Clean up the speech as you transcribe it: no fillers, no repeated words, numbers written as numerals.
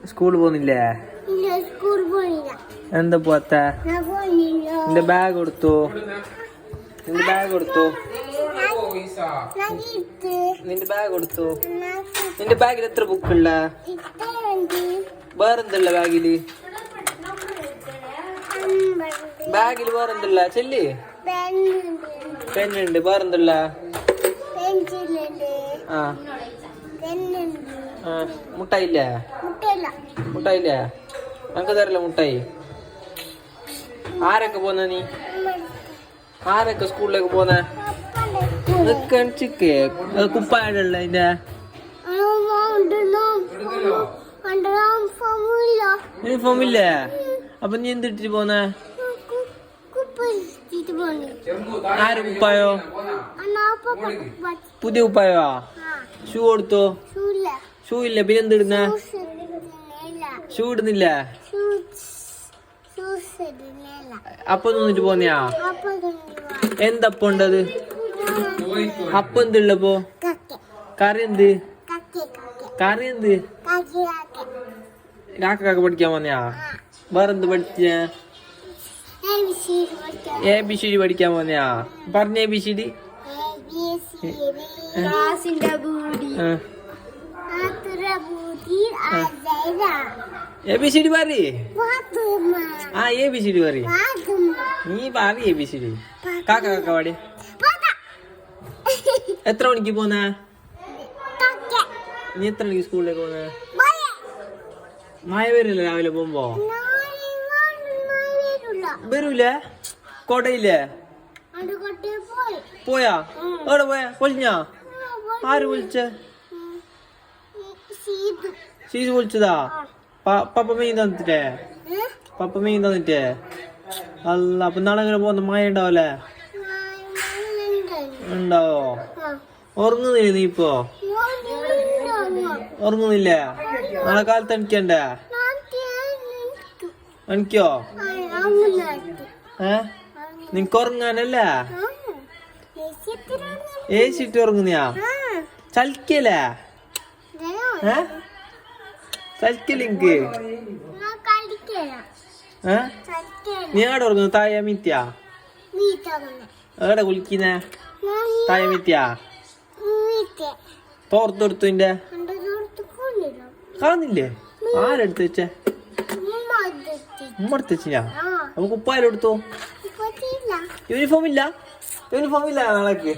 സ്കൂളിൽ പോകുന്നില്ലേ? എന്താ പോത്ത? നിന്റെ ബാഗ് കൊടുത്തു. നിന്റെ ബാഗ് കൊടുത്തു. നിന്റെ ബാഗ് കൊടുത്തു. നിന്റെ ബാഗിൽ എത്ര ബുക്കുള്ള? വേറെന്തല്ല ബാഗില്? ബാഗില് വേറെന്തല്ല? ചെല്ലി പെണ്ണുണ്ട്. വേറെന്തല്ല? ആ മുട്ടായില്ലേ? മുട്ടായില്ലേ? നമുക്ക് തരല്ല മുട്ടായി. ആരൊക്കെ പോന്ന നീ? ആരൊക്കെ സ്കൂളിലേക്ക് പോന്ന? കുപ്പായുള്ള അതിന്റെ യൂണിഫോം ഇല്ലേ? അപ്പൊ നീ എന്തിട്ടിട്ട് പോന്ന? ആര് കുപ്പായോ? പുതിയ കുപ്പായോ? ഷൂ കൊടുത്തോ? ഷൂ ഇല്ല. പിന്നെ എന്തിടുന്ന? ഷൂ ഇടുന്നില്ല. അപ്പൊ നിന്നിട്ട് പോന്നെയാ? എന്തപ്പം ഉണ്ടത്? അപ്പം എന്തുള്ളപ്പോ? കറി എന്ത്? കറി എന്ത്? കാക്ക പഠിക്കാൻ പോന്നെയാ? വേറെന്ത് പഠിച്ച? ABCD പഠിക്കാൻ പോന്നെയാ? പറഞ്ഞ ABCD. ABCD പറയ്. ആ ABCD പറയ്. നീ പറയ് ABCD. കാക്ക കാക്ക പാടി. എത്ര മണിക്ക് പോന്ന? നീ എത്ര മണിക്ക് സ്കൂളിലേക്ക് പോന്ന? മഴ വരില്ല രാവിലെ പോകുമ്പോ? വരൂല? കോട്ടയില്ലേ? പോയാ? എവിടെ പോയാ? പൊളിഞ്ഞാ? ആര് വിളിച്ച? സീസ് വിളിച്ചതാ? പപ്പ മീൻ തന്നിട്ടേ? പപ്പ മീൻ തന്നിട്ടേ? അല്ല. അപ്പൊ നാളെ എങ്ങനെ പോകുന്ന? മഴ ഉണ്ടാവല്ലേ? ഉണ്ടാവോ? ഉറങ്ങുന്നില്ലേ നീ ഇപ്പോ? ഉറങ്ങുന്നില്ലേ? നാളെ കാലത്ത് എണിക്കണ്ടേ? എണിക്കോ? നിനക്ക് ഉറങ്ങാനല്ലേ? ഏസിട്ട് ഉറങ്ങുന്നയാ? ചലിക്കല്ലേ? ചലിക്കലിങ്ക്? നീ എവിടെ ഉറങ്ങുന്നു? തായ മിത്യാ? എവിടെ കുളിക്കുന്നേ? തായ മിത്യാ? തോർത്തെടുത്തു. നിന്റെ കാണുന്നില്ലേ? ആരെടുത്ത് വെച്ചേ? ഉമ്മ എടുത്ത് വെച്ചാ? അപ്പൊ കുപ്പായാലും എടുത്തോ? യൂണിഫോം ഇല്ല? യൂണിഫോം ഇല്ല നാളേക്ക്?